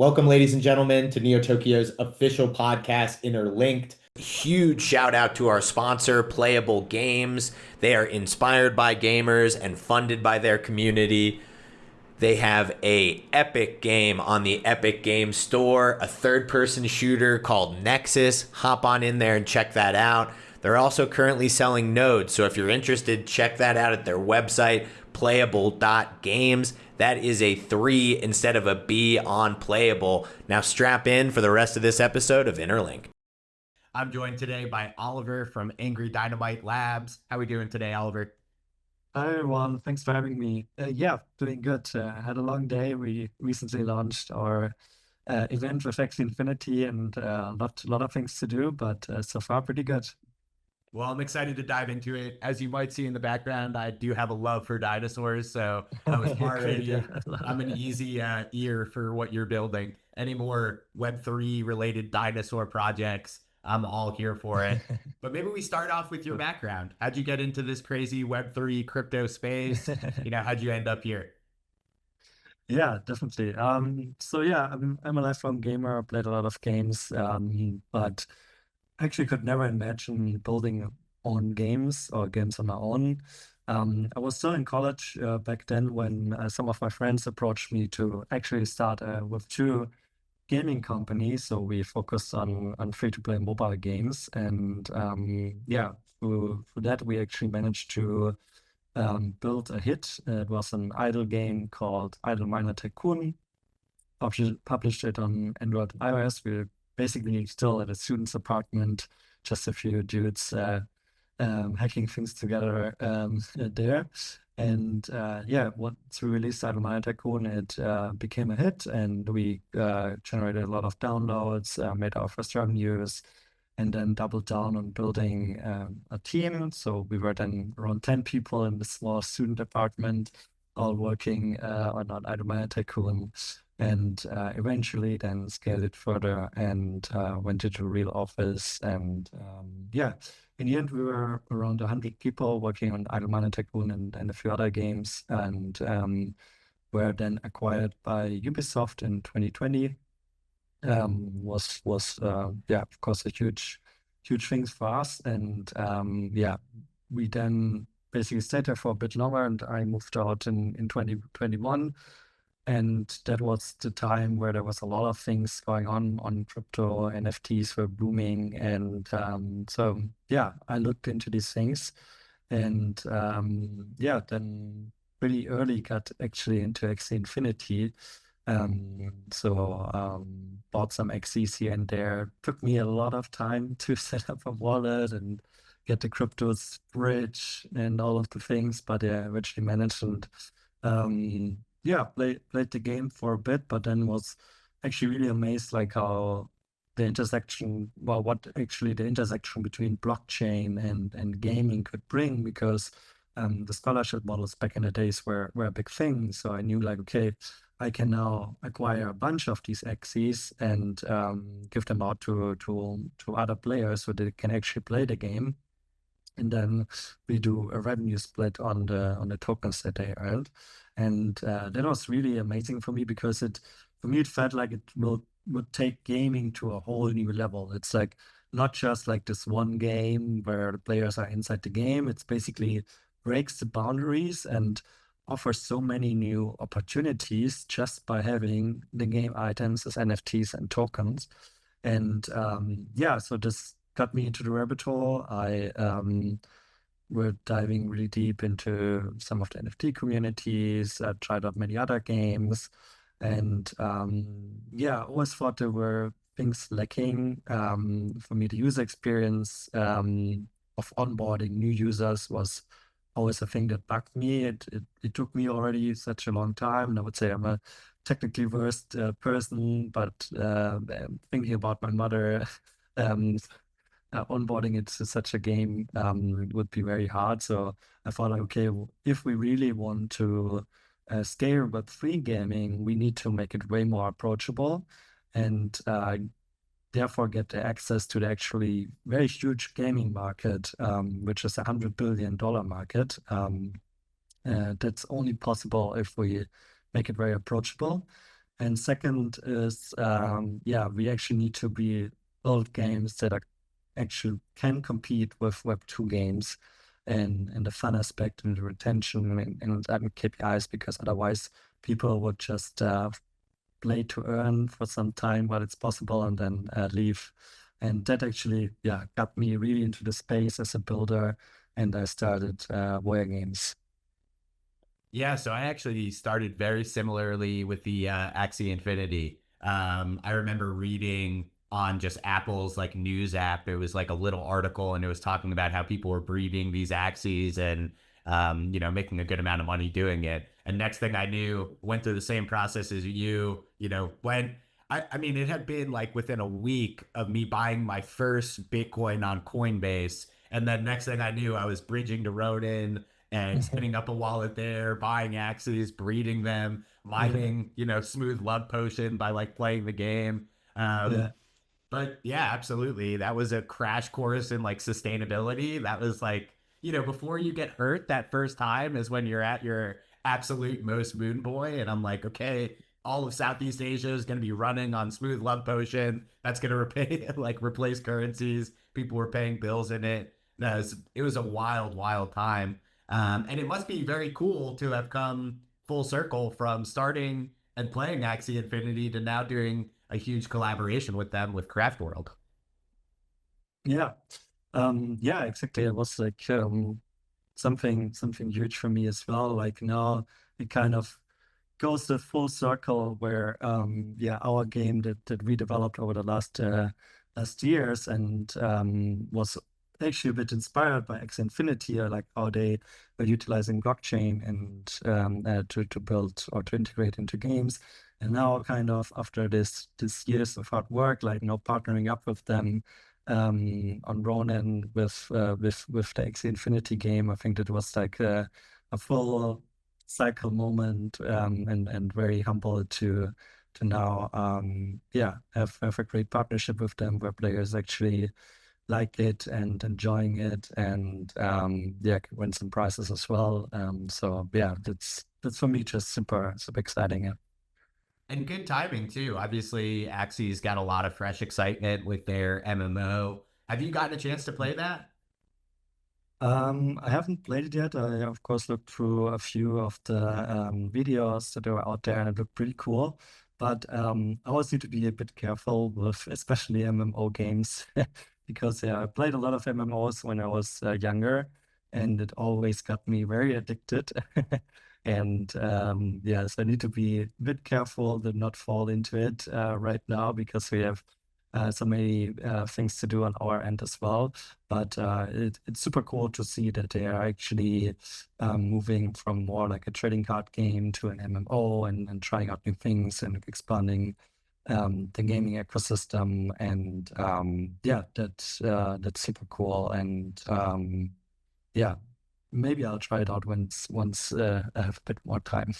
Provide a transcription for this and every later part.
Welcome, ladies and gentlemen, to Neo Tokyo's official podcast, Interlinked. Huge shout out to our sponsor, Playa3ull Games. They are inspired by gamers and funded by their community. They have a epic game on the Epic Games Store, a third-person shooter called Nexus. Hop on in there and check that out. They're also currently selling nodes, so if you're interested, check that out at their website, playable.games. That is a 3 instead of a B on Playable. Now strap in for the rest of this episode of Interlink. I'm joined today by Oliver from Angry Dynamite Labs. How are we doing today, Oliver? Hi everyone, thanks for having me. Yeah, doing good. Had a long day. We recently launched our event with Axie Infinity and a lot of things to do, but so far pretty good. Well, I'm excited to dive into it. As you might see in the background, I do have a love for dinosaurs, so I was already, I'm an easy ear for what you're building. Any more Web3 related dinosaur projects, I'm all here for it. But maybe we start off with your background. How'd you get into this crazy Web3 crypto space? How'd you end up here? Yeah, definitely. So yeah, I'm a lifelong gamer. Played a lot of games, but actually could never imagine building own games or games on my own. I was still in college back then when some of my friends approached me to actually start with two gaming companies. So we focused on free-to-play mobile games, and yeah, through that we actually managed to build a hit. It was an idle game called Idle Miner Tycoon. Published it on Android, iOS. We're basically still at a student's apartment, just a few dudes hacking things together there. And yeah, once we released Idle Miner Tycoon, it became a hit, and we generated a lot of downloads, made our first revenues, and then doubled down on building a team. So we were then around 10 people in this small student apartment, all working on Idle Miner Tycoon, and eventually then scaled it further and went into a real office. And yeah, in the end, we were around 100 people working on Idle Miner Tycoon and a few other games, and were then acquired by Ubisoft in 2020. Was yeah, of course, a huge thing for us. And yeah, we then basically stayed there for a bit longer, and I moved out in 2021. And that was the time where there was a lot of things going on crypto. NFTs were booming, and so yeah, I looked into these things, and yeah, then pretty early got actually into Axie Infinity. So bought some X's here and there. Took me a lot of time to set up a wallet and get the cryptos bridge and all of the things, but yeah, eventually managed. And yeah, played the game for a bit, but then was actually really amazed like how the intersection, well, what actually the intersection between blockchain and gaming could bring, because the scholarship models back in the days were a big thing. So I knew like, okay, I can now acquire a bunch of these X's and give them out to other players so they can actually play the game. And then we do a revenue split on the tokens that they earned. And that was really amazing for me, because for me it felt like it would take gaming to a whole new level. It's like not just like this one game where the players are inside the game. It's basically breaks the boundaries and offers so many new opportunities just by having the game items as NFTs and tokens. And yeah, so this got me into the rabbit hole. We're diving really deep into some of the NFT communities. I tried out many other games, and yeah, I always thought there were things lacking. For me, the user experience of onboarding new users was always a thing that bugged me. It took me already such a long time, and I would say I'm a technically versed person, but thinking about my mother. Um, Onboarding it to such a game would be very hard. So I thought, like, okay, if we really want to scale Web3 gaming, we need to make it way more approachable, and therefore get the access to the actually very huge gaming market, which is $100 billion market. That's only possible if we make it very approachable. And second is, yeah, we actually need to build games that are actually can compete with Web2 games and the fun aspect and the retention and KPIs, because otherwise people would just play to earn for some time while it's possible and then leave. And that actually, yeah, got me really into the space as a builder, and I started Warrior Games. Yeah, so I actually started very similarly with the Axie Infinity. I remember reading on just Apple's like news app. It was like a little article, and it was talking about how people were breeding these Axies and making a good amount of money doing it. And next thing I knew, went through the same process as you. When I mean, it had been like within a week of me buying my first Bitcoin on Coinbase, and then next thing I knew, I was bridging to Ronin and setting up a wallet there, buying axes, breeding them, mining, smooth love potion by like playing the game. Um, Yeah. but yeah, absolutely. That was a crash course in like sustainability. That was like, before you get hurt that first time is when you're at your absolute most moon boy. And I'm like, okay, all of Southeast Asia is going to be running on smooth love potion. That's going to replace currencies. People were paying bills in it. It was a wild, wild time. And it must be very cool to have come full circle from starting and playing Axie Infinity to now doing a huge collaboration with them with Craft World. Yeah. Yeah, exactly. It was like something huge for me as well. Like now it kind of goes the full circle where yeah, our game that we developed over the last years and was actually a bit inspired by X Infinity, or like how they were utilizing blockchain and to build or to integrate into games. And now kind of after this years of hard work, like partnering up with them on Ronin with the X Infinity game, I think that was like a full cycle moment, and very humble to now yeah, have a great partnership with them where players actually like it and enjoying it, and yeah, win some prizes as well. So yeah, that's for me just super exciting. Yeah. And good timing too. Obviously, Axie's got a lot of fresh excitement with their MMO. Have you gotten a chance to play that? I haven't played it yet. I, of course, looked through a few of the videos that are out there, and it looked pretty cool. But I always need to be a bit careful with, especially MMO games, because yeah, I played a lot of MMOs when I was younger, and it always got me very addicted. And yeah, so I need to be a bit careful to not fall into it right now, because we have so many things to do on our end as well. But it's super cool to see that they are actually moving from more like a trading card game to an MMO, and trying out new things and expanding the gaming ecosystem. And yeah, that's super cool. And yeah, maybe I'll try it out once I have a bit more time.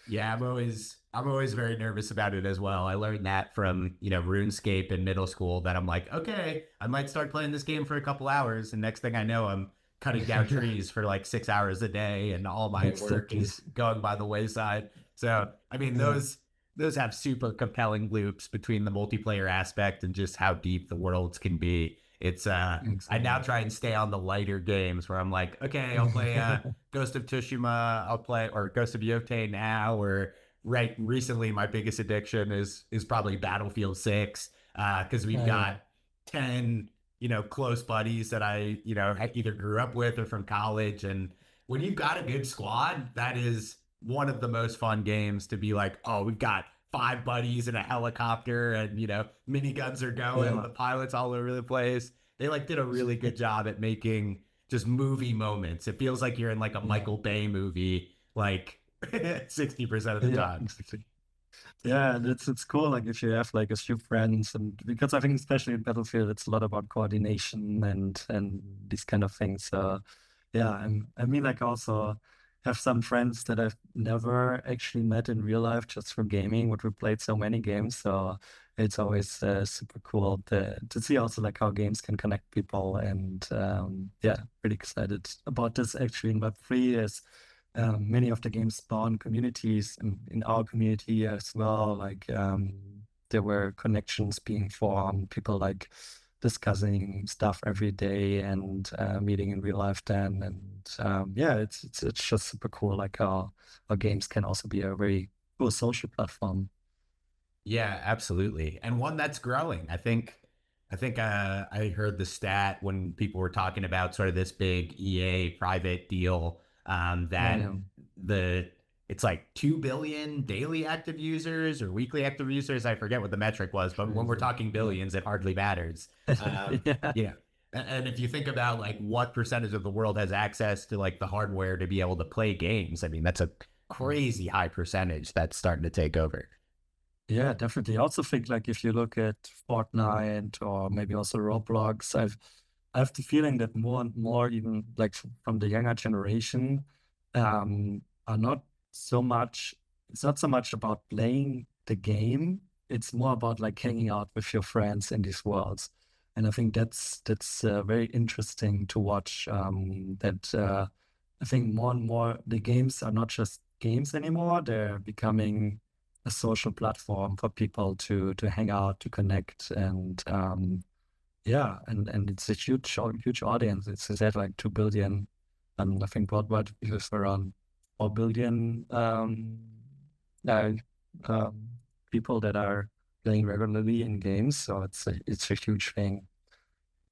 Yeah, I'm always very nervous about it as well. I learned that from, RuneScape in middle school that I'm like, okay, I might start playing this game for a couple hours, and next thing I know, I'm cutting down trees for like 6 hours a day, and all my work Exactly. is going by the wayside. So, I mean, Yeah, those have super compelling loops between the multiplayer aspect and just how deep the worlds can be. It's I now exactly. try and stay on the lighter games where I'm like, okay, I'll play Ghost of Tsushima, I'll play, or Ghost of Yotei now, or right recently my biggest addiction is probably Battlefield 6, because we've Yeah. got 10 close buddies that I either grew up with or from college. And when you've got a good squad, that is one of the most fun games to be like, oh, we've got five buddies in a helicopter, and miniguns are going, Yeah. the pilots all over the place. They like did a really good job at making just movie moments. It feels like you're in like a Yeah. Michael Bay movie, like 60% of the Yeah, time. exactly. Yeah, and it's cool, like if you have like a few friends, and because I think especially in Battlefield it's a lot about coordination and these kind of things. So yeah, I mean, like, also have some friends that I've never actually met in real life just from gaming, but we played so many games. So it's always super cool to see also like how games can connect people. And yeah, pretty excited about this actually in Web3 is many of the games spawn communities in our community as well. Like there were connections being formed, people like discussing stuff every day and meeting in real life then. And yeah, it's just super cool. Like our games can also be a very cool social platform. Yeah, absolutely. And one that's growing. I think I heard the stat when people were talking about sort of this big EA private deal, that Yeah, the it's like 2 billion daily active users or weekly active users. I forget what the metric was, but when we're crazy. talking billions, it hardly matters. Yeah. Yeah. And if you think about like what percentage of the world has access to like the hardware to be able to play games, I mean, that's a crazy high percentage that's starting to take over. Yeah, definitely. I also think like if you look at Fortnite or maybe also Roblox, I have the feeling that more and more, even like from the younger generation, are not so much. It's not so much about playing the game. It's more about like hanging out with your friends in these worlds, and I think that's very interesting to watch. That I think more and more the games are not just games anymore. They're becoming a social platform for people to hang out, to connect, and yeah, and it's a huge audience. It's said like 2 billion, and I think worldwide it is around 4 billion uh, um, people that are playing regularly in games. So it's a huge thing.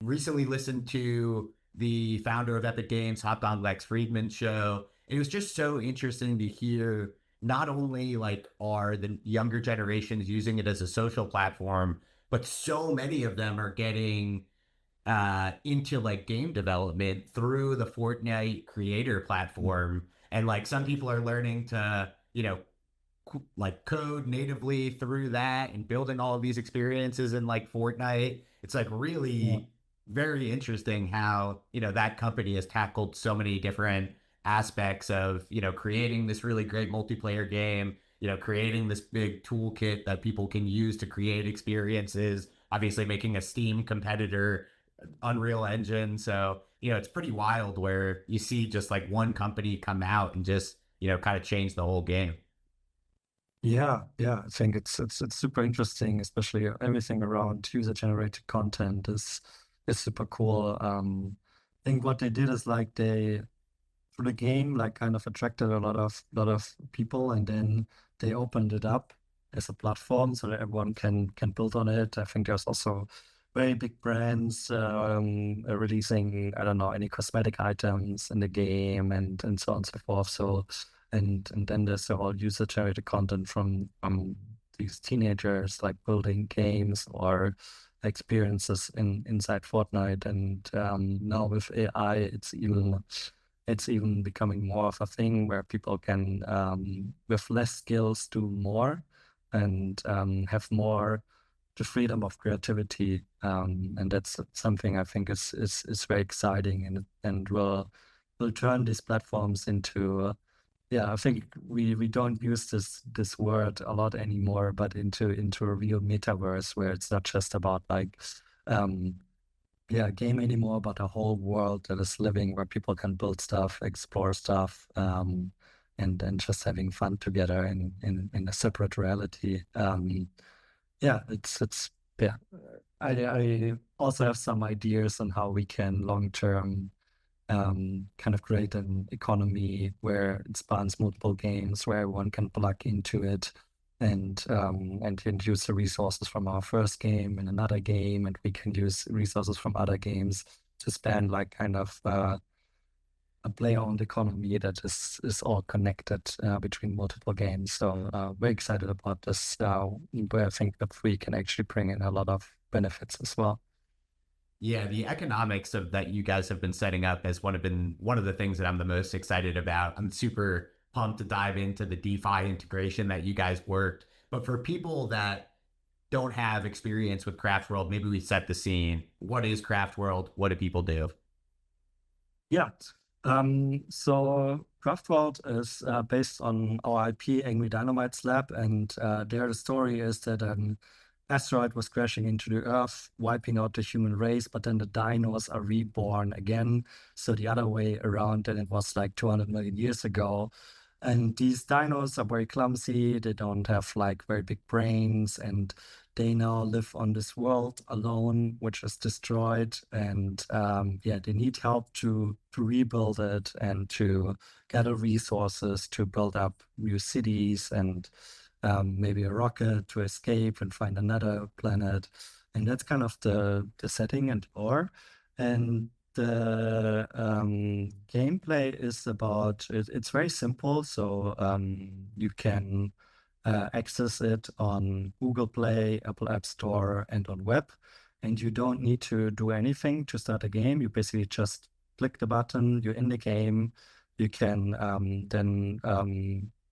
Recently listened to the founder of Epic Games, hopped on Lex Friedman's show. It was just so interesting to hear not only like are the younger generations using it as a social platform, but so many of them are getting into like game development through the Fortnite creator platform. And like some people are learning to, like code natively through that and building all of these experiences in like Fortnite. It's like Yeah, really very interesting how, that company has tackled so many different aspects of, creating this really great multiplayer game, creating this big toolkit that people can use to create experiences, obviously making a Steam competitor, Unreal Engine. So, it's pretty wild where you see just like one company come out and just, kind of change the whole game. yeah. I think it's super interesting, especially everything around user-generated content is super cool. I think what they did is like they for the game, like kind of attracted a lot of people, and then they opened it up as a platform so that everyone can build on it. I think there's also very big brands releasing, I don't know, any cosmetic items in the game and so on and so forth. So and then there's the whole user generated content from these teenagers like building games or experiences inside Fortnite. And now with AI, it's even becoming more of a thing where people can, with less skills, do more and have more the freedom of creativity. And that's something I think is very exciting and will turn these platforms into, yeah, I think we don't use this word a lot anymore, but into a real metaverse where it's not just about like um yeah, game anymore, but a whole world that is living where people can build stuff, explore stuff, and just having fun together in a separate reality. Yeah, it's yeah. I also have some ideas on how we can long term kind of create an economy where it spans multiple games, where everyone can plug into it and can use the resources from our first game in another game, and we can use resources from other games to span like kind of a player-owned economy that is all connected between multiple games. So very excited about this, where I think that we can actually bring in a lot of benefits as well. Yeah, the economics of that you guys have been setting up has been one of the things that I'm the most excited about. I'm super pumped to dive into the DeFi integration that you guys worked. But for people that don't have experience with Craft World, maybe we set the scene. What is Craft World? What do people do? Yeah. So Craftworld is based on our IP, Angry Dynamite's Lab, and there the story is that asteroid was crashing into the Earth, wiping out the human race, but then the dinos are reborn again. So the other way around, and it was like 200 million years ago. And these dinos are very clumsy. They don't have like very big brains, and they now live on this world alone, which is destroyed. And they need help to rebuild it and to gather resources to build up new cities and maybe a rocket to escape and find another planet. And that's kind of the setting and lore. And the gameplay is about, it's very simple. So you can access it on Google Play, Apple App Store, and on web. And you don't need to do anything to start a game. You basically just click the button, you're in the game. You can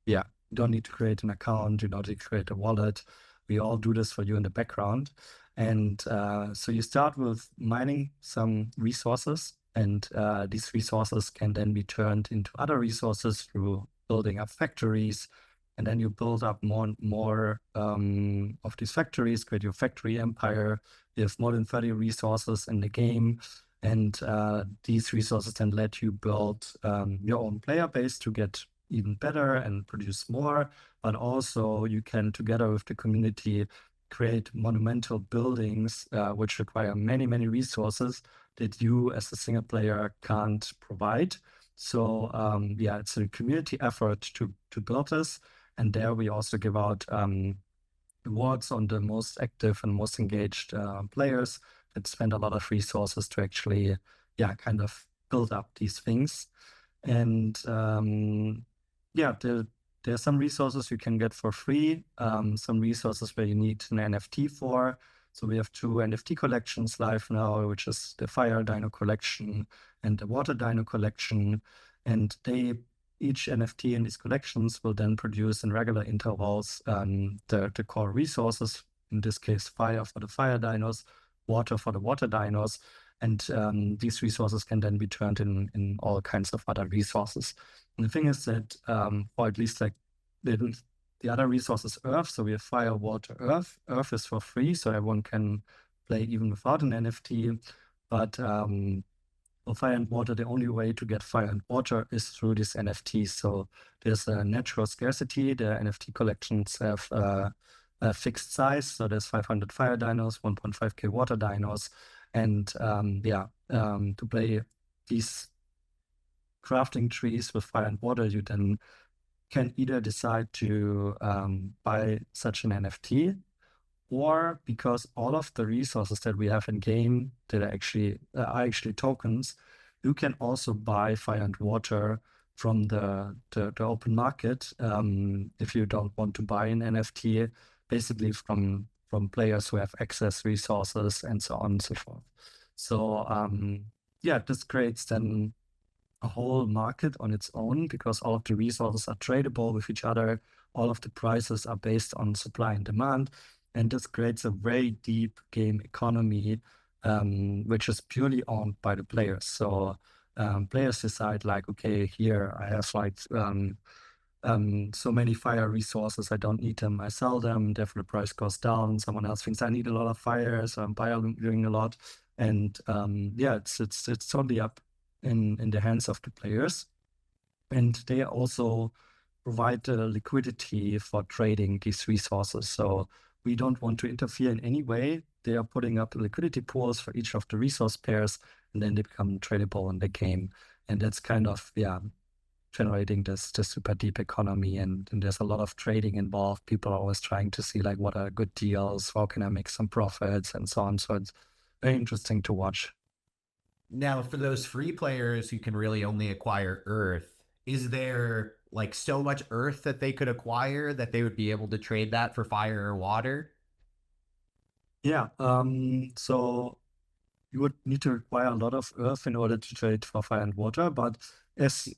you don't need to create an account, you don't need to create a wallet. We all do this for you in the background. And so you start with mining some resources, and these resources can then be turned into other resources through building up factories. And then you build up more and more of these factories, create your factory empire. You have more than 30 resources in the game. And these resources then let you build your own player base to get even better and produce more. But also you can, together with the community, create monumental buildings which require many, many resources that you as a single player can't provide. So it's a community effort to build this. And there we also give out awards on the most active and most engaged players that spend a lot of resources to actually, kind of build up these things. And there are some resources you can get for free, some resources where you need an NFT for. So we have 2 NFT collections live now, which is the Fire Dino collection and the Water Dino collection. And each NFT in these collections will then produce in regular intervals the core resources, in this case, fire for the fire dinos, water for the water dinos. And these resources can then be turned in all kinds of other resources. And the thing is that, or at least like the other resource is Earth. So we have fire, water, Earth. Earth is for free, so everyone can play even without an NFT. But for fire and water, the only way to get fire and water is through these NFTs. So there's a natural scarcity. The NFT collections have a fixed size. So there's 500 fire dinos, 1.5K water dinos. And to play these crafting trees with fire and water, you then can either decide to buy such an NFT, or because all of the resources that we have in game that are actually tokens, you can also buy fire and water from the open market if you don't want to buy an NFT, basically from players who have access resources and so on and so forth. So this creates then a whole market on its own, because all of the resources are tradable with each other. All of the prices are based on supply and demand. And this creates a very deep game economy, which is purely owned by the players. So players decide like, okay, here I have like so many fire resources, I don't need them, I sell them, therefore the price goes down. Someone else thinks I need a lot of fire, so I'm buying a lot. And it's totally up in the hands of the players. And they also provide the liquidity for trading these resources. So we don't want to interfere in any way. They are putting up liquidity pools for each of the resource pairs, and then they become tradable in the game. And that's kind of, generating this super deep economy. And there's a lot of trading involved. People are always trying to see like, what are good deals? How can I make some profits and so on. So it's very interesting to watch. Now, for those free players who can really only acquire Earth, is there like so much Earth that they could acquire that they would be able to trade that for fire or water? Yeah, so you would need to acquire a lot of Earth in order to trade for fire and water, but as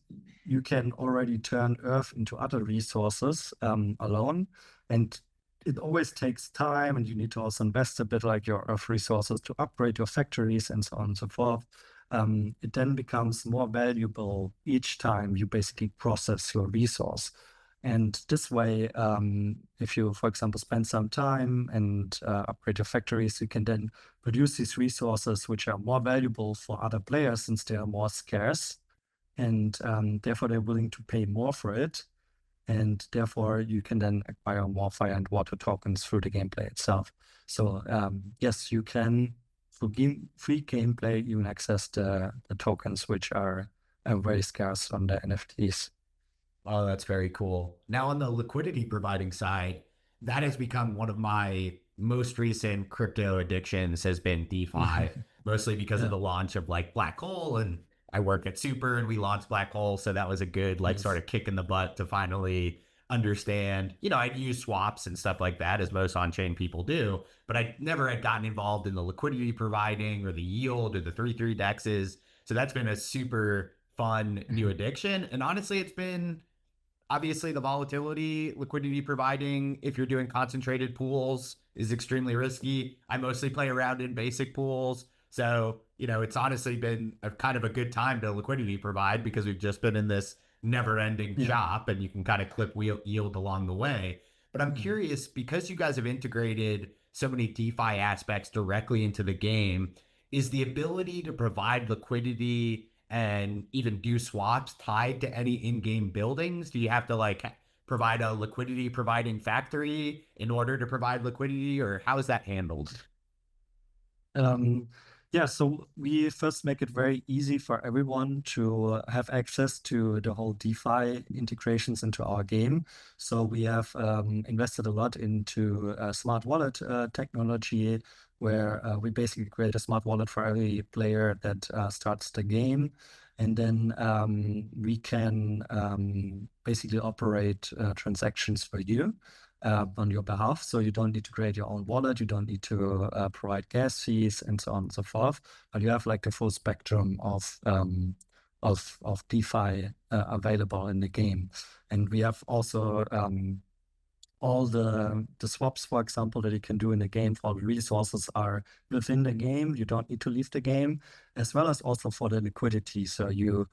you can already turn Earth into other resources alone, and it always takes time, and you need to also invest a bit like your Earth resources to upgrade your factories and so on and so forth. It then becomes more valuable each time you basically process your resource. And this way, if you, for example, spend some time and upgrade your factories, you can then produce these resources which are more valuable for other players since they are more scarce. And therefore, they're willing to pay more for it. And therefore, you can then acquire more fire and water tokens through the gameplay itself. So yes, you can, through free gameplay, even access the tokens which are very scarce on the NFTs. Oh, that's very cool. Now, on the liquidity providing side, that has become one of my most recent crypto addictions has been DeFi, mostly because of the launch of like Black Hole. And I work at Super and we launched Black Hole. So that was a good like sort of kick in the butt to finally understand. I'd use swaps and stuff like that as most on-chain people do, but I never had gotten involved in the liquidity providing or the yield or the 3-3 dexes. So that's been a super fun new addiction. And honestly, it's been obviously the volatility, liquidity providing, if you're doing concentrated pools, is extremely risky. I mostly play around in basic pools. So, it's honestly been a kind of a good time to liquidity provide because we've just been in this never ending shop and you can kind of clip yield along the way. But I'm curious, because you guys have integrated so many DeFi aspects directly into the game, is the ability to provide liquidity and even do swaps tied to any in-game buildings? Do you have to like provide a liquidity providing factory in order to provide liquidity, or how is that handled? Yeah, so we first make it very easy for everyone to have access to the whole DeFi integrations into our game. So we have invested a lot into smart wallet technology, where we basically create a smart wallet for every player that starts the game. And then we can basically operate transactions for you on your behalf. So you don't need to create your own wallet. You don't need to provide gas fees and so on and so forth. But you have like the full spectrum of DeFi available in the game. And we have also all the swaps, for example, that you can do in the game. All the resources are within the game. You don't need to leave the game, as well as also for the liquidity. So you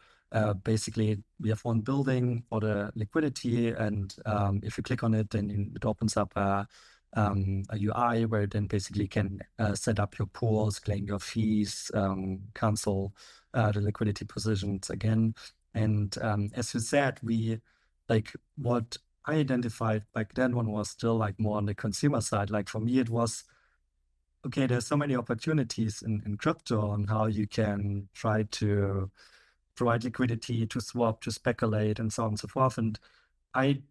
basically, we have one building for the liquidity, and if you click on it, then it opens up a UI where you then basically can set up your pools, claim your fees, cancel the liquidity positions again. And as you said, we like what I identified back then one was still like more on the consumer side. Like for me, it was, okay, there's so many opportunities in crypto on how you can try to provide liquidity, to swap, to speculate, and so on and so forth. And I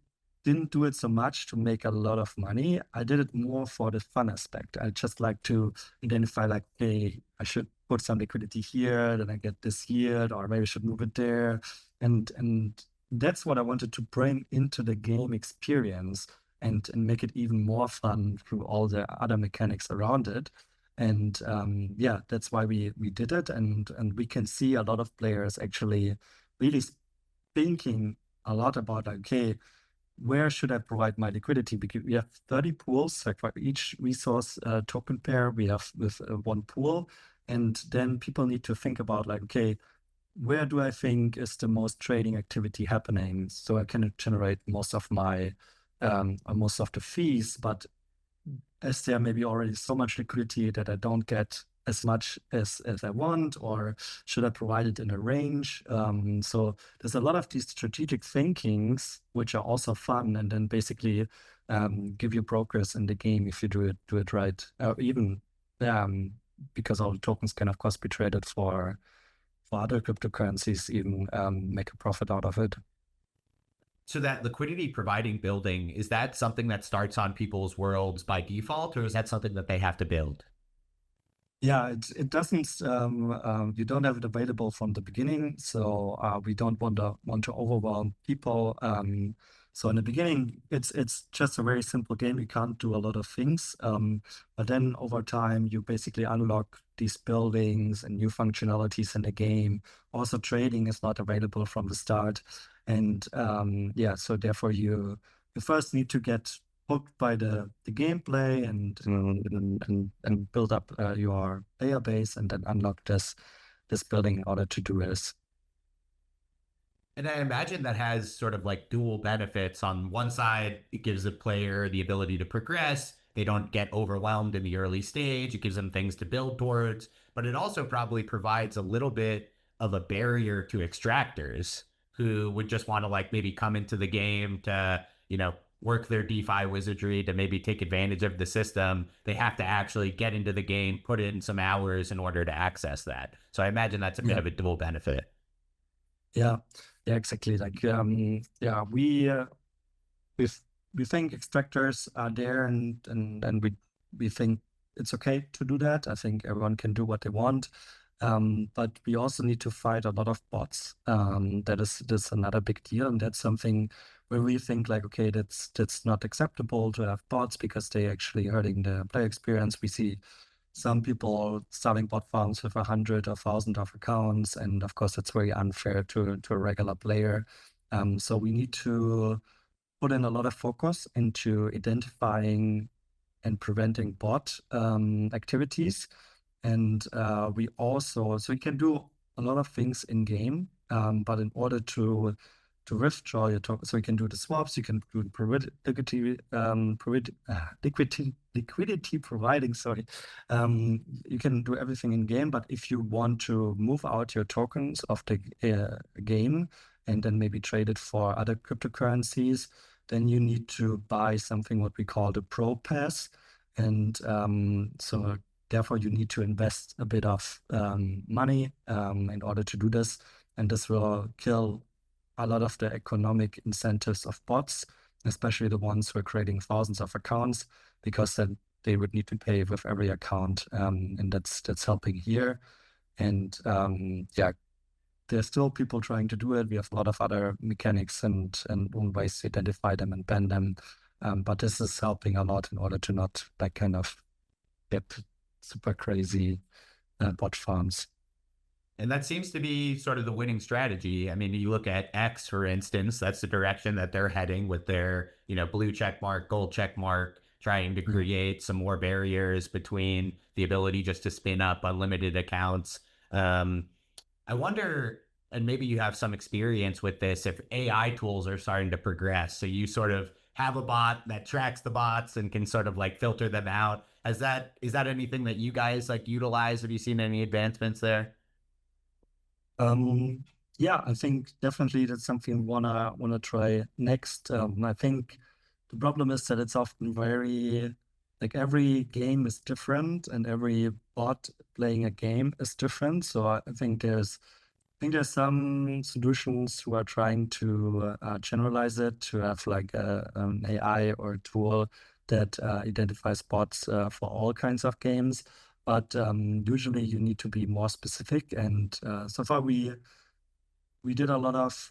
didn't do it so much to make a lot of money. I did it more for the fun aspect. I just like to identify like, hey, I should put some liquidity here, then I get this yield, or maybe I should move it there. And that's what I wanted to bring into the game experience and make it even more fun through all the other mechanics around it. And yeah, that's why we did it. And we can see a lot of players actually really thinking a lot about, like, okay, where should I provide my liquidity? Because we have 30 pools, like for each resource token pair, we have with one pool. And then people need to think about like, okay, where do I think is the most trading activity happening? So I can generate most of my most of the fees, but as there may be already so much liquidity that I don't get as much as I want, or should I provide it in a range? So there's a lot of these strategic thinkings which are also fun, and then basically give you progress in the game if you do it right. Even because all the tokens can of course be traded for other cryptocurrencies, even make a profit out of it. So that liquidity providing building, is that something that starts on people's worlds by default, or is that something that they have to build? Yeah, it doesn't. You don't have it available from the beginning, so we don't want to overwhelm people. So in the beginning, it's just a very simple game. You can't do a lot of things, but then over time, you basically unlock these buildings and new functionalities in the game. Also, trading is not available from the start, and yeah, so therefore you first need to get hooked by the gameplay and build up your player base, and then unlock this building in order to do this. And I imagine that has sort of like dual benefits. On one side, it gives a player the ability to progress. They don't get overwhelmed in the early stage. It gives them things to build towards, but it also probably provides a little bit of a barrier to extractors who would just want to like maybe come into the game to, work their DeFi wizardry to maybe take advantage of the system. They have to actually get into the game, put in some hours in order to access that. So I imagine that's a bit of a dual benefit. Yeah, exactly. Like, we think extractors are there, and we think it's okay to do that. I think everyone can do what they want. But we also need to fight a lot of bots. That's another big deal, and that's something where we think like, okay, that's not acceptable to have bots because they actually hurting the player experience. We see some people starting bot farms with 100 or 1,000 of accounts, and of course that's very unfair to a regular player. So we need to put in a lot of focus into identifying and preventing bot activities. And we can do a lot of things in game, but in order to withdraw your token, so you can do the swaps, you can do the liquidity providing, sorry. You can do everything in game, but if you want to move out your tokens of the game and then maybe trade it for other cryptocurrencies, then you need to buy something what we call the Pro Pass. And so therefore you need to invest a bit of money in order to do this. And this will kill a lot of the economic incentives of bots, especially the ones who are creating thousands of accounts, because then they would need to pay with every account. And that's helping here. And there's still people trying to do it. We have a lot of other mechanics and ways to identify them and ban them. But this is helping a lot in order to not like kind of get super crazy bot farms. And that seems to be sort of the winning strategy. I mean, you look at X, for instance, that's the direction that they're heading with their, blue check mark, gold check mark, trying to create some more barriers between the ability just to spin up unlimited accounts. I wonder, and maybe you have some experience with this, if AI tools are starting to progress. So you sort of have a bot that tracks the bots and can sort of like filter them out. Is that anything that you guys like utilize? Have you seen any advancements there? Yeah, I think definitely that's something wanna try next. I think the problem is that it's often very like every game is different and every bot playing a game is different. So I think there's some solutions who are trying to generalize it to have like an AI or a tool that identifies bots for all kinds of games. But usually you need to be more specific. And so far we did a lot of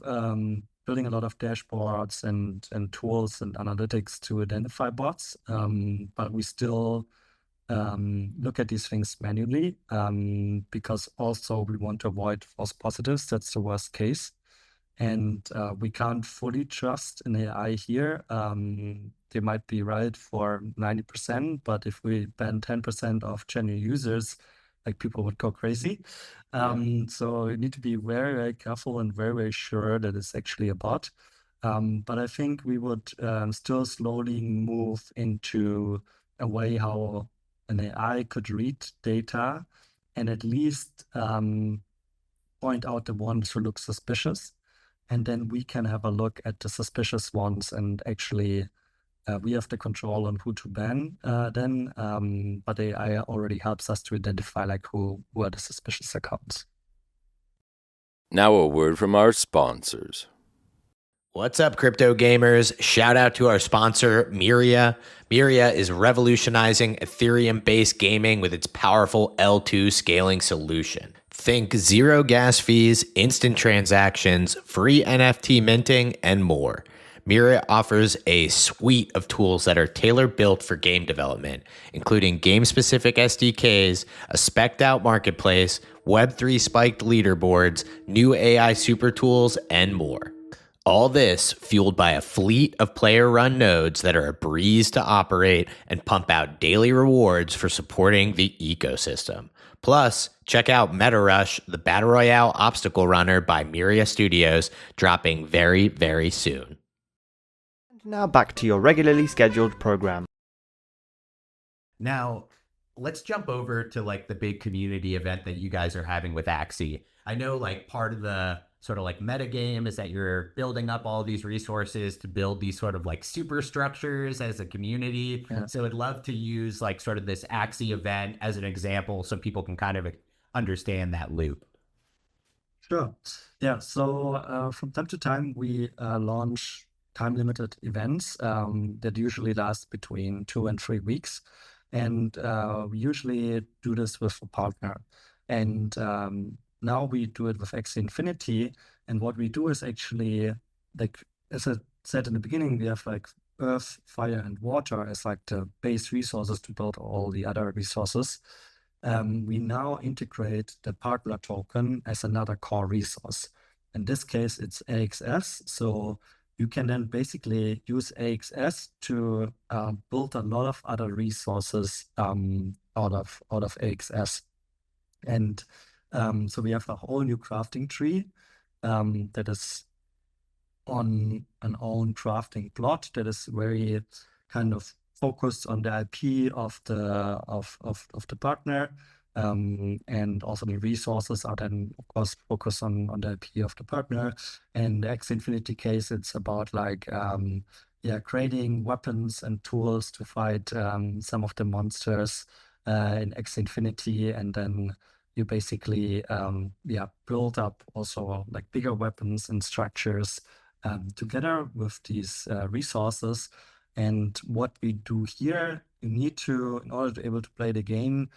building a lot of dashboards and tools and analytics to identify bots. But we still look at these things manually because also we want to avoid false positives. That's the worst case. And we can't fully trust an AI here. They might be right for 90%, but if we ban 10% of genuine users, like people would go crazy. So you need to be very, very careful and very, very sure that it's actually a bot. But I think we would still slowly move into a way how an AI could read data and at least point out the ones who look suspicious. And then we can have a look at the suspicious ones and actually we have the control on who to ban then, but AI already helps us to identify like who are the suspicious accounts. Now a word from our sponsors. What's up, crypto gamers? Shout out to our sponsor, Myria. Myria is revolutionizing Ethereum-based gaming with its powerful L2 scaling solution. Think zero gas fees, instant transactions, free NFT minting, and more. Myria offers a suite of tools that are tailor-built for game development, including game-specific SDKs, a spec'd-out marketplace, Web3 spiked leaderboards, new AI super tools, and more. All this fueled by a fleet of player-run nodes that are a breeze to operate and pump out daily rewards for supporting the ecosystem. Plus, check out Meta Rush, the Battle Royale obstacle runner by Myria Studios, dropping very, very soon. And now back to your regularly scheduled program. Now, let's jump over to like the big community event that you guys are having with Axie. I know like part of the sort of like meta game is that you're building up all these resources to build these sort of like superstructures as a community. Yeah. So I'd love to use like sort of this Axie event as an example so people can kind of understand that loop. Sure. Yeah. So from time to time, we launch time-limited events that usually last between 2 and 3 weeks. And we usually do this with a partner. And now we do it with Axie Infinity. And what we do is actually, like, as I said in the beginning, we have like earth, fire, and water as like the base resources to build all the other resources. We now integrate the partner token as another core resource. In this case, it's AXS. So you can then basically use AXS to build a lot of other resources out of AXS. And so we have a whole new crafting tree that is on an own crafting plot that is very kind of focused on the IP of the partner. And also the resources are then, of course, focused on the IP of the partner. And the Axie Infinity case, it's about like creating weapons and tools to fight some of the monsters in Axie Infinity, and then you basically build up also like bigger weapons and structures together with these resources. And what we do here, you need to, in order to be able to play the game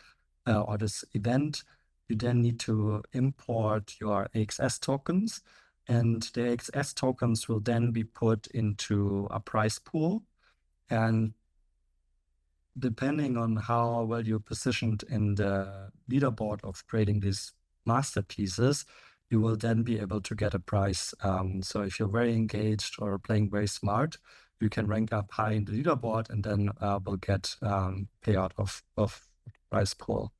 or this event, you then need to import your AXS tokens. And the AXS tokens will then be put into a prize pool. And depending on how well you're positioned in the leaderboard of creating these masterpieces, you will then be able to get a prize. So if you're very engaged or playing very smart, you can rank up high in the leaderboard and then will get payout of prize pool.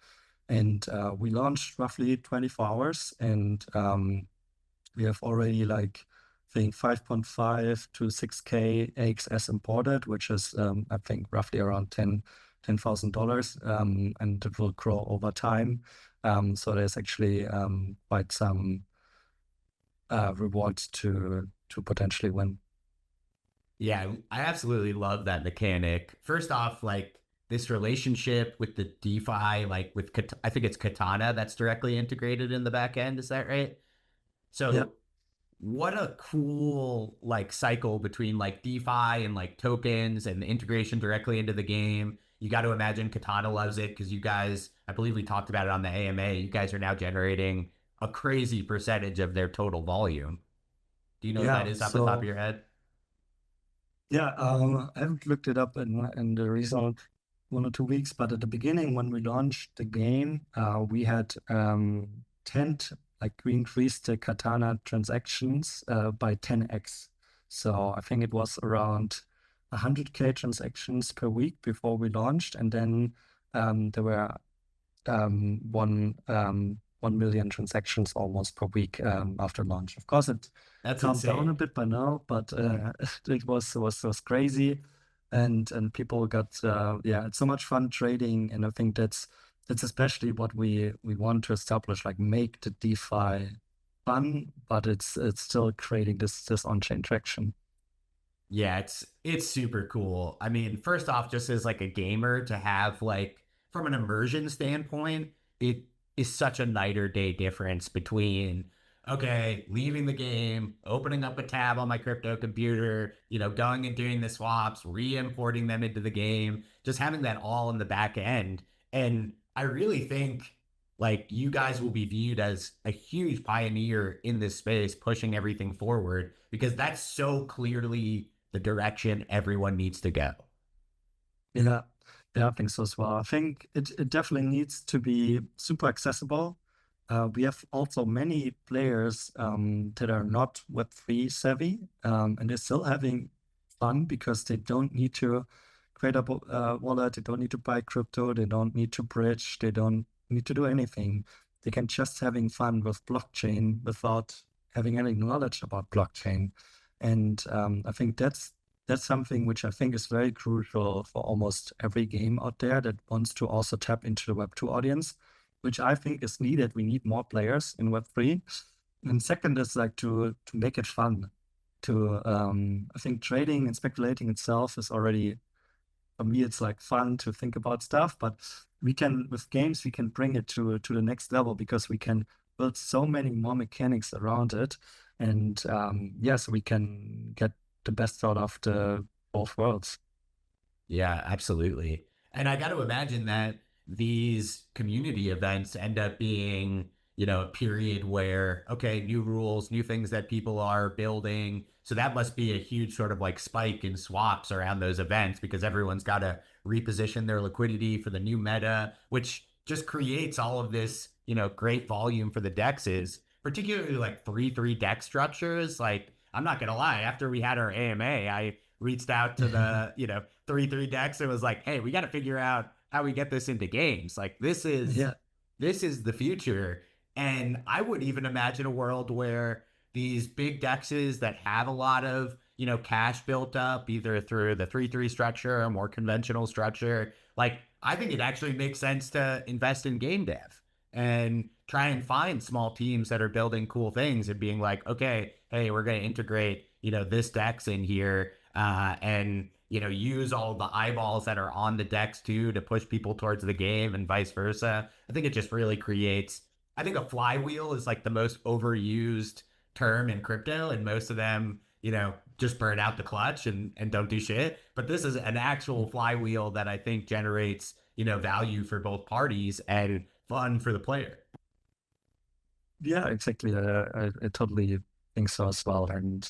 And we launched roughly 24 hours, and we have already like I think 5.5 to 6K AXS imported, which is I think roughly around $10,000, and it will grow over time. So there's actually quite some rewards to potentially win. Yeah, I absolutely love that mechanic. First off, like this relationship with the DeFi, like with I think it's Katana that's directly integrated in the back end. Is that right? So Yeah. what a cool like cycle between like DeFi and like tokens and the integration directly into the game. You got to imagine Katana loves it because you guys, I believe we talked about it on the AMA, you guys are now generating a crazy percentage of their total volume. Do you know what that is off the top of your head? Yeah, I haven't looked it up in the recent 1 or 2 weeks, but at the beginning when we launched the game, we had 10, like we increased the Katana transactions by 10x. So I think it was around 100K transactions per week before we launched, and then there were 1 million transactions almost per week after launch. Of course, it That's calmed down a insane. bit by now, but it was crazy, and people got it's so much fun trading, and I think that's especially what we want to establish, like make the DeFi fun, but it's still creating this on-chain traction. Yeah, it's super cool. I mean, first off, just as like a gamer to have like from an immersion standpoint, it is such a night or day difference between okay, leaving the game, opening up a tab on my crypto computer, going and doing the swaps, re-importing them into the game, just having that all in the back end. And I really think like you guys will be viewed as a huge pioneer in this space, pushing everything forward because that's so clearly the direction everyone needs to go. Yeah, I think so as well. I think it definitely needs to be super accessible. we have also many players that are not Web3 savvy, and they're still having fun because they don't need to create a wallet, they don't need to buy crypto, they don't need to bridge, they don't need to do anything. They can just having fun with blockchain without having any knowledge about blockchain. And I think that's something which I think is very crucial for almost every game out there that wants to also tap into the Web2 audience, which I think is needed. We need more players in Web3. And second is like to make it fun. I think trading and speculating itself is already, for me, it's like fun to think about stuff, but with games, we can bring it to the next level because we can build so many more mechanics around it. And so we can get the best out of the both worlds. Yeah, absolutely. And I got to imagine that these community events end up being, a period where, okay, new rules, new things that people are building. So that must be a huge sort of like spike in swaps around those events because everyone's got to reposition their liquidity for the new meta, which just creates all of this, great volume for the dexes, particularly like 3-3 deck structures. Like, I'm not going to lie, after we had our AMA, I reached out to the 3-3 decks and was like, hey, we got to figure out how we get this into games. Like this is the future. And I would even imagine a world where these big dexes that have a lot of cash built up either through the 3-3 structure or more conventional structure, like I think it actually makes sense to invest in game dev and try and find small teams that are building cool things and being like, okay, hey, we're going to integrate this dex in here and use all the eyeballs that are on the decks too to push people towards the game and vice versa. I think it just really creates, I think a flywheel is like the most overused term in crypto, and most of them just burn out the clutch and don't do shit. But this is an actual flywheel that I think generates value for both parties and fun for the player. Yeah, exactly. I totally think so as well. And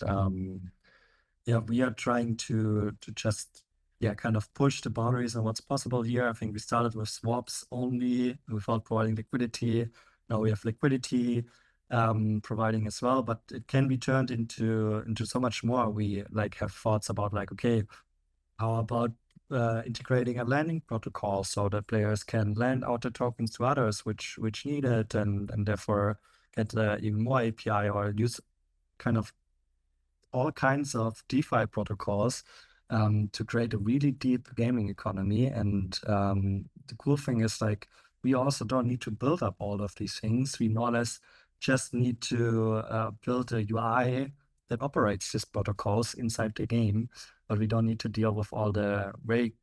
we are trying to just kind of push the boundaries on what's possible here. I think we started with swaps only without providing liquidity. Now we have liquidity providing as well, but it can be turned into so much more. We like have thoughts about like, okay, how about integrating a lending protocol so that players can lend out the tokens to others which need it and therefore get even more API or use kind of all kinds of DeFi protocols to create a really deep gaming economy. And the cool thing is like we also don't need to build up all of these things. We more or less just need to build a UI that operates these protocols inside the game, but we don't need to deal with all the very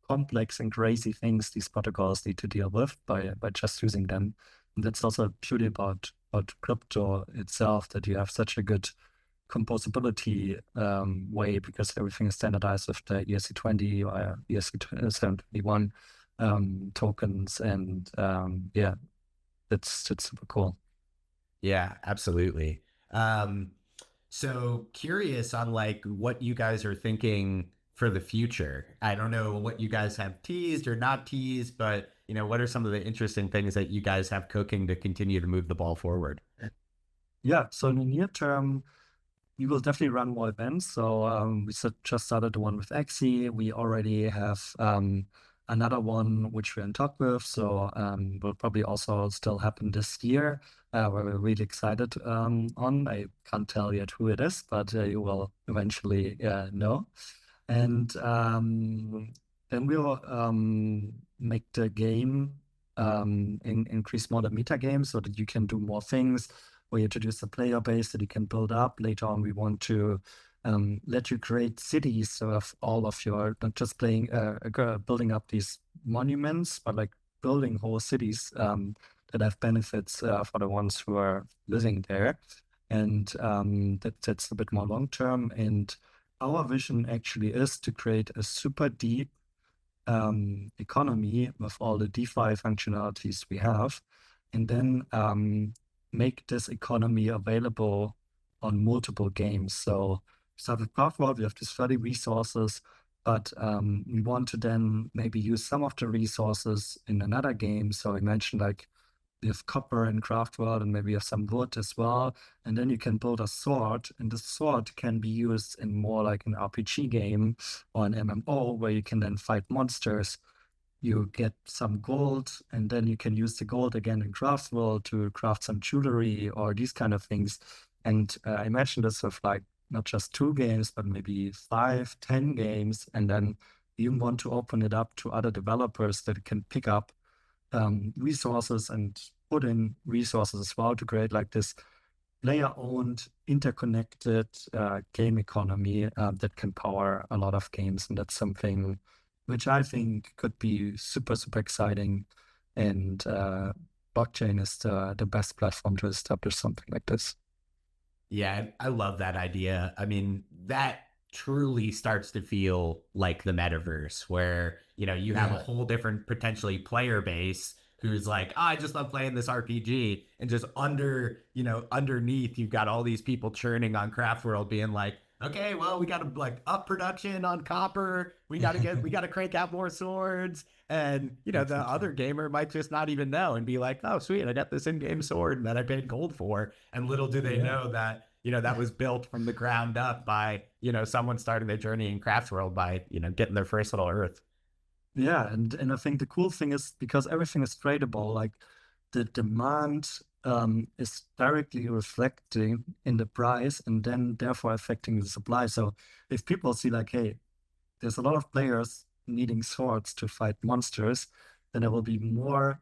complex and crazy things these protocols need to deal with by just using them. And that's also a beauty about crypto itself, that you have such a good composability way because everything is standardized with the ERC20 or ERC721 tokens, and that's super cool. Yeah, absolutely. So curious on like what you guys are thinking for the future. I don't know what you guys have teased or not teased, but what are some of the interesting things that you guys have cooking to continue to move the ball forward? Yeah, so in the near term, we will definitely run more events. So we just started the one with Axie. We already have another one which we're in talk with. So will probably also still happen this year. We're really excited on. I can't tell yet who it is, but you will eventually know. And then we'll make the game increase more the meta game so that you can do more things. We introduce a player base that you can build up. Later on, we want to let you create cities of all of your, not just building up these monuments, but like building whole cities that have benefits for the ones who are living there. And that's a bit more long term. And our vision actually is to create a super deep economy with all the DeFi functionalities we have, and then make this economy available on multiple games. So start with Pathworld, we have these 30 resources, but we want to then maybe use some of the resources in another game. So I mentioned like you have copper and craft world, and maybe you have some wood as well. And then you can build a sword, and the sword can be used in more like an RPG game or an MMO, where you can then fight monsters. You get some gold, and then you can use the gold again in craft world to craft some jewelry or these kind of things. And I imagine this with like not just 2 games, but maybe 5, 10 games, and then you want to open it up to other developers that can pick up resources and put in resources as well to create like this player-owned, interconnected game economy that can power a lot of games. And that's something which I think could be super, super exciting. And blockchain is the best platform to establish something like this. Yeah, I love that idea. I mean, that truly starts to feel like the metaverse where, you have a whole different potentially player base who's like, I just love playing this RPG. And just underneath, you've got all these people churning on Craft World being like, okay, well, we got to like up production on copper. We got to crank out more swords. And, the other gamer might just not even know and be like, oh, sweet, I got this in-game sword that I paid gold for. And little do they know that, that was built from the ground up by, someone starting their journey in Craft World by, getting their first little earth. Yeah, and I think the cool thing is because everything is tradable, like the demand is directly reflecting in the price and then therefore affecting the supply. So if people see like, hey, there's a lot of players needing swords to fight monsters, then there will be more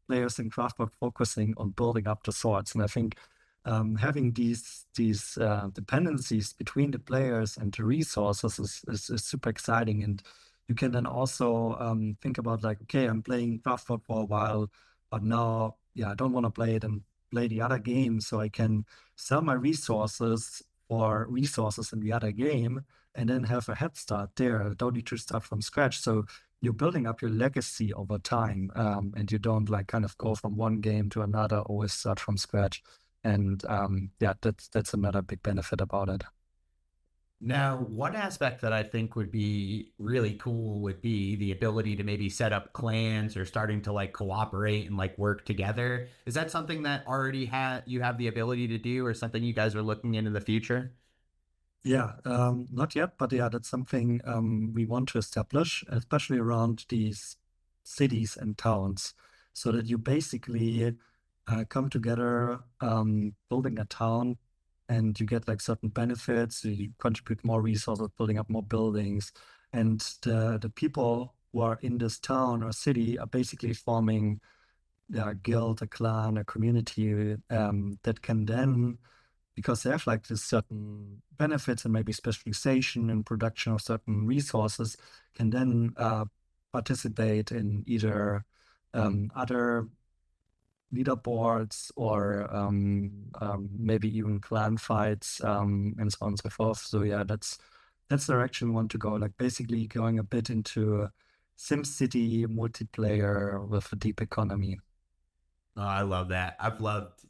players in Craftworld focusing on building up the swords. And I think having these dependencies between the players and the resources is super exciting. And you can then also think about like, okay, I'm playing Craftworld for a while, but now, I don't want to play it and play the other game. So I can sell my resources for resources in the other game and then have a head start there. I don't need to start from scratch. So you're building up your legacy over time, and you don't like kind of go from one game to another, always start from scratch. And that's another big benefit about it. Now, one aspect that I think would be really cool would be the ability to maybe set up clans or starting to like cooperate and like work together. Is that something that already you have the ability to do, or something you guys are looking into the future? Yeah, not yet, but that's something we want to establish, especially around these cities and towns, so that you basically come together, building a town, and you get like certain benefits. You contribute more resources, building up more buildings, and the people who are in this town or city are basically forming a guild, a clan, a community that can then, because they have like this certain benefits and maybe specialization in production of certain resources, can then participate in either other leaderboards or maybe even clan fights and so on and so forth. So that's the direction we want to go, like basically going a bit into SimCity multiplayer with a deep economy. Oh, I love that. I've loved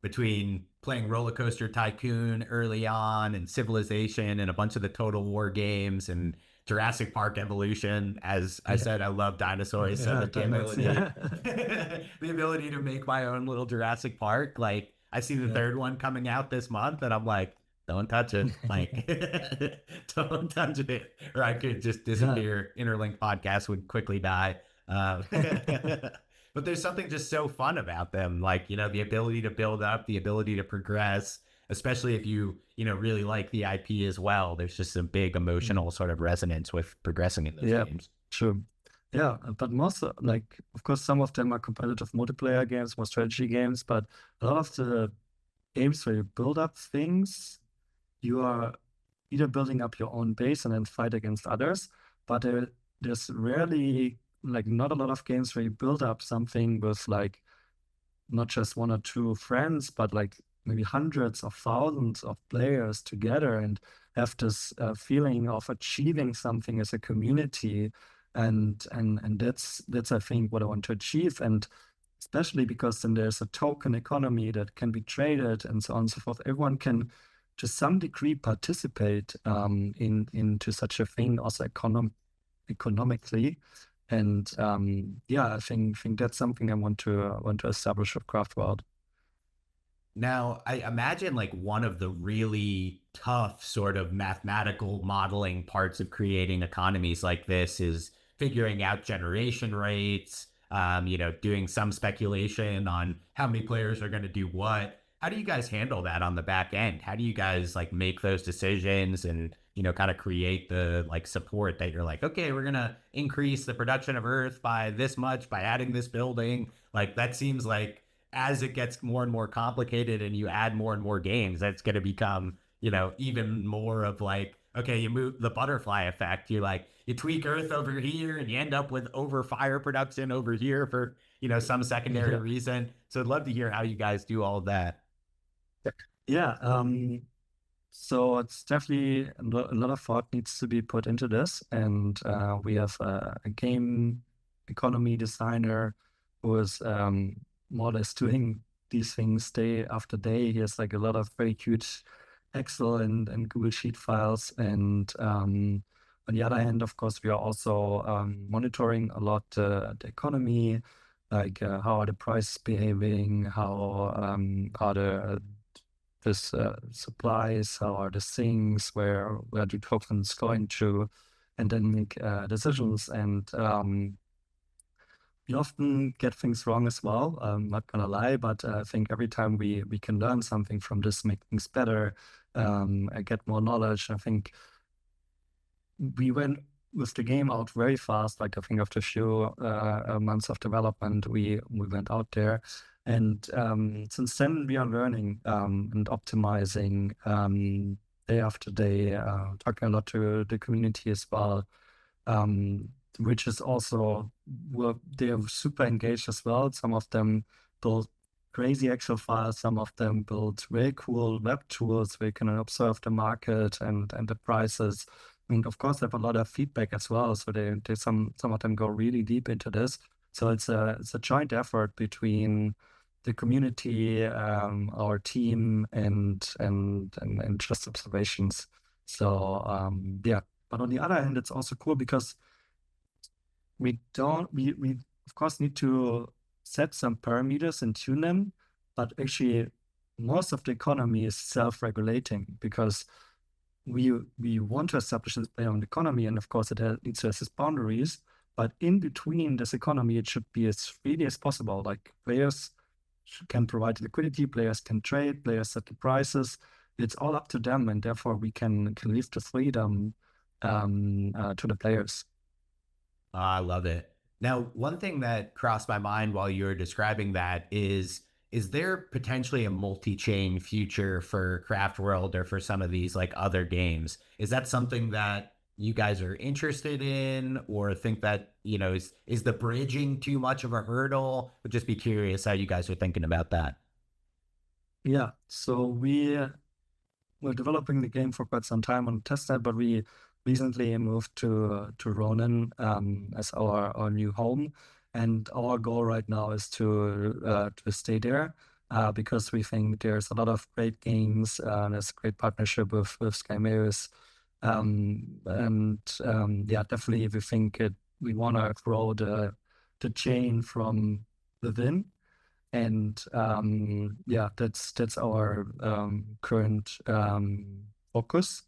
between playing Roller Coaster Tycoon early on and Civilization and a bunch of the Total War games and Jurassic Park Evolution. As I said, I love dinosaurs. So the ability to make my own little Jurassic Park. Like, I see the third one coming out this month, and I'm like, don't touch it. Like, don't touch it. Or I could just disappear. Interlinked podcast would quickly die. But there's something just so fun about them. Like, the ability to build up, the ability to progress, especially if you really like the IP as well. There's just a big emotional sort of resonance with progressing in those games. True. Yeah, but most like, of course, some of them are competitive multiplayer games, more strategy games, but a lot of the games where you build up things, you are either building up your own base and then fight against others, but there's rarely, like, not a lot of games where you build up something with like not just 1 or 2 friends, but like maybe hundreds of thousands of players together and have this feeling of achieving something as a community. And that's I think what I want to achieve. And especially because then there's a token economy that can be traded and so on and so forth. Everyone can to some degree participate into such a thing also economically. And yeah, I think that's something I want to establish with Craftworld. Now, I imagine like one of the really tough sort of mathematical modeling parts of creating economies like this is figuring out generation rates, doing some speculation on how many players are going to do what. How do you guys handle that on the back end? How do you guys like make those decisions and, kind of create the like support that you're like, okay, we're going to increase the production of Earth by this much by adding this building. Like that seems like as it gets more and more complicated and you add more and more games, that's going to become, even more of like, okay, you move the butterfly effect. You tweak Earth over here and you end up with over fire production over here for, some secondary reason. So I'd love to hear how you guys do all of that. Yeah. So it's definitely a lot of thought needs to be put into this. And we have a game economy designer who is more or less doing these things day after day. He has like a lot of very huge Excel and Google Sheet files. And on the other hand, of course, we are also monitoring a lot the economy, like how are the prices behaving, how are the this supplies, how are the things, where do tokens going to, and then make decisions. And we often get things wrong as well. I'm not gonna lie, but I think every time we can learn something from this, make things better, I get more knowledge. I think we went with the game out very fast. Like I think after a few months of development, we went out there, and since then we are learning and optimizing day after day, talking a lot to the community as well, which is also they are super engaged as well. Some of them build crazy Excel files, some of them build very cool web tools where you can observe the market and the prices. And of course, they have a lot of feedback as well. So some of them go really deep into this. So it's a joint effort between the community, our team, and just observations. So yeah. But on the other hand, it's also cool because we of course need to set some parameters and tune them, but actually most of the economy is self-regulating because we want to establish this player-owned economy, and of course it needs to have its boundaries. But in between this economy, it should be as freely as possible. Like players can provide liquidity, players can trade, players set the prices. It's all up to them, and therefore we can leave the freedom to the players. I love it. Now, one thing that crossed my mind while you were describing that is there potentially a multi-chain future for Craft World or for some of these like other games? Is that something that you guys are interested in or think that, is the bridging too much of a hurdle? Would just be curious how you guys are thinking about that. Yeah, so we're developing the game for quite some time on testnet, but we recently moved to Ronin as our new home, and our goal right now is to stay there because we think there's a lot of great games. There's a great partnership with Skymeus, and yeah, definitely we think we want to grow the chain from within. And yeah, that's our current focus.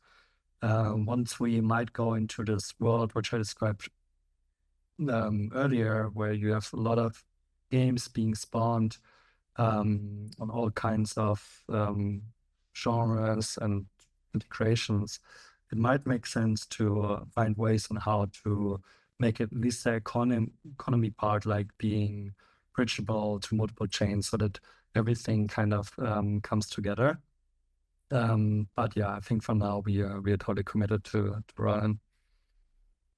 Once we might go into this world, which I described earlier, where you have a lot of games being spawned on all kinds of genres and integrations, it might make sense to find ways on how to make at least the economy part like being bridgeable to multiple chains so that everything kind of comes together. But yeah, I think for now we are totally committed to Ronin.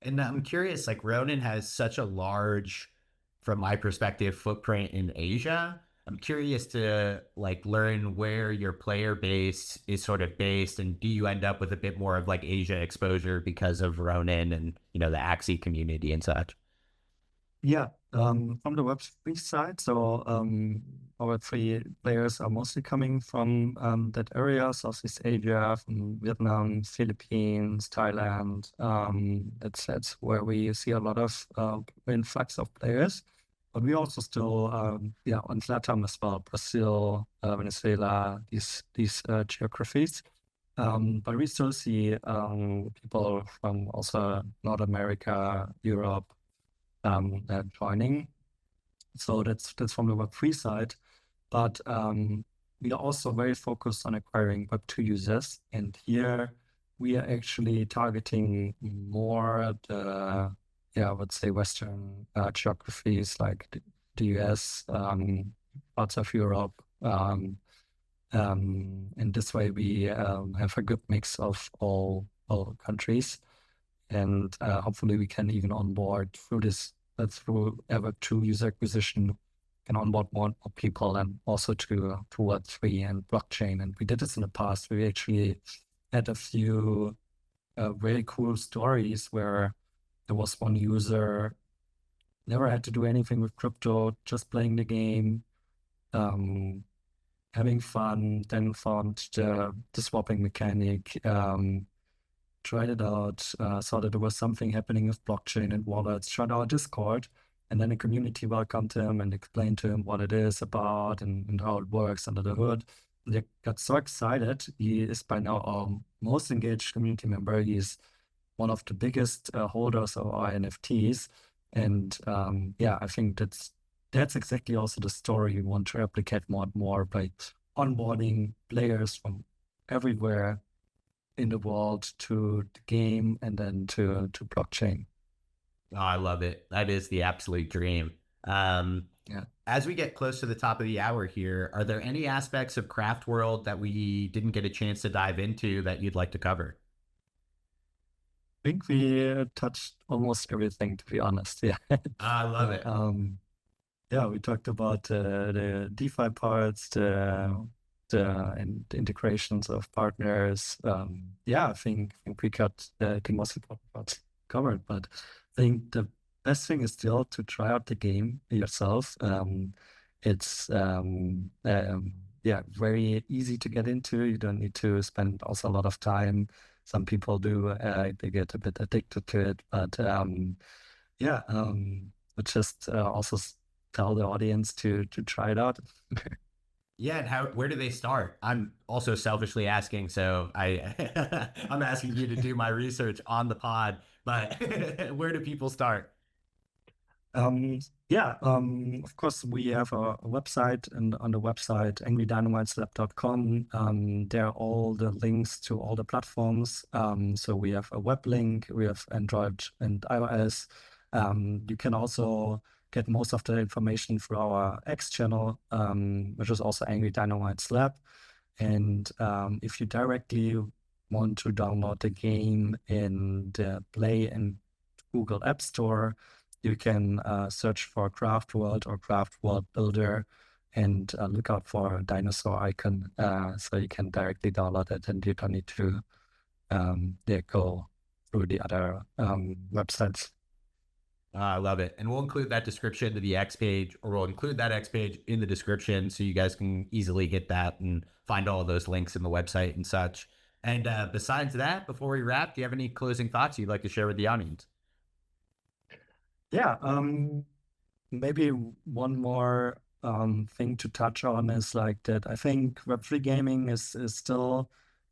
And I'm curious, like Ronin has such a large, from my perspective, footprint in Asia. I'm curious to like learn where your player base is sort of based, and do you end up with a bit more of like Asia exposure because of Ronin and the Axie community and such? Yeah, From the Web3 side, so our three players are mostly coming from that area, Southeast Asia, from Vietnam, Philippines, Thailand. That's where we see a lot of influx of players. But we also still, on LATAM as well, Brazil, Venezuela, these geographies. But we still see people from also North America, Europe, joining. So that's from the Web3 side. But we are also very focused on acquiring Web2 users. And here we are actually targeting more the, I would say Western geographies like the US, parts of Europe. And this way we have a good mix of all countries. And hopefully we can even onboard through Web2 user acquisition, can onboard more people and also to Web3 and blockchain. And we did this in the past. We actually had a few very cool stories where there was one user, never had to do anything with crypto, just playing the game, having fun, then found the swapping mechanic, tried it out, saw that there was something happening with blockchain and wallets, tried our Discord, and then the community welcomed him and explained to him what it is about and how it works under the hood. They got so excited. He is by now our most engaged community member. He's one of the biggest holders of our NFTs. And I think that's exactly also the story we want to replicate more and more by onboarding players from everywhere in the world to the game and then to blockchain. Oh, I love it. That is the absolute dream. As we get close to the top of the hour here, are there any aspects of Craft World that we didn't get a chance to dive into that you'd like to cover? I think we touched almost everything, to be honest. Yeah. I love it. We talked about the DeFi parts, and integrations of partners. I think we got the most important parts covered, but I think the best thing is still to try out the game yourself. It's very easy to get into. You don't need to spend also a lot of time. Some people do, they get a bit addicted to it, but just also tell the audience to try it out. Yeah, and where do they start? I'm also selfishly asking, so I'm asking you to do my research on the pod, but where do people start? Of course, we have a website, and on the website, angrydynamiteslab.com, there are all the links to all the platforms. So we have a web link, we have Android and iOS. You can also get most of the information through our X channel, which is also Angry Dynamite's Lab. And if you directly want to download the game in the Play and Google App Store, you can search for Craft World or Craft World Builder and look out for a dinosaur icon, so you can directly download it and you don't need to go through the other websites. I love it. And we'll include that description to the X page, or we'll include that X page in the description so you guys can easily get that and find all of those links in the website and such. And besides that, before we wrap, do you have any closing thoughts you'd like to share with the audience? Maybe one more thing to touch on is like that I think Web3 gaming is still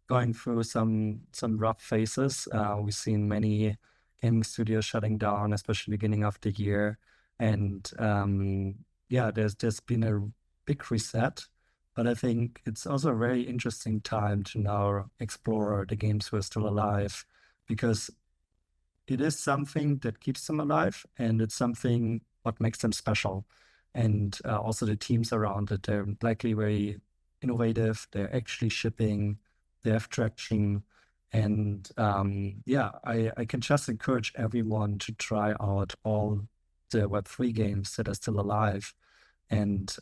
going through some rough phases. We've seen many gaming studios shutting down, especially beginning of the year. And there's been a big reset. But I think it's also a very interesting time to now explore the games who are still alive, because it is something that keeps them alive, and it's something what makes them special. And also the teams around it, they're likely very innovative. They're actually shipping, they have traction. And I can just encourage everyone to try out all the Web3 games that are still alive. And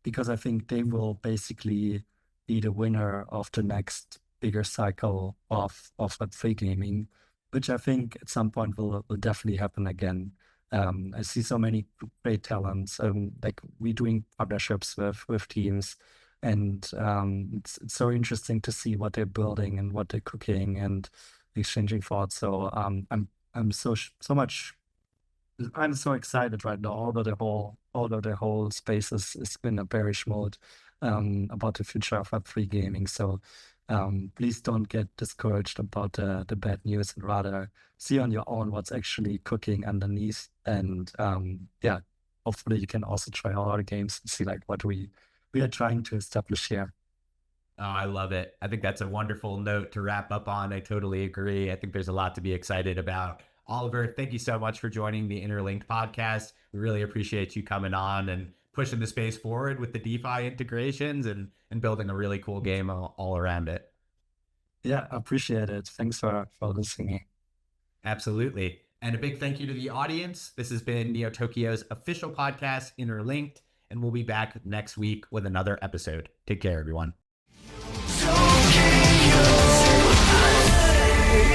because I think they will basically be the winner of the next bigger cycle of Web3 gaming, which I think at some point will definitely happen again. I see so many great talents. Like we doing partnerships with teams, and it's so interesting to see what they're building and what they're cooking and exchanging thoughts. So I'm so much. I'm so excited right now, although the whole space is in a bearish mode about the future of Web3 gaming. So please don't get discouraged about the bad news, and rather see on your own what's actually cooking underneath. And yeah, hopefully you can also try all our games and see like what we are trying to establish here. Oh, I love it. I think that's a wonderful note to wrap up on. I totally agree. I think there's a lot to be excited about. Oliver, thank you so much for joining the Interlinked podcast. We really appreciate you coming on and pushing the space forward with the DeFi integrations and building a really cool game all around it. Yeah, I appreciate it. Thanks for listening. Absolutely. And a big thank you to the audience. This has been Neo Tokyo's official podcast, Interlinked, and we'll be back next week with another episode. Take care, everyone.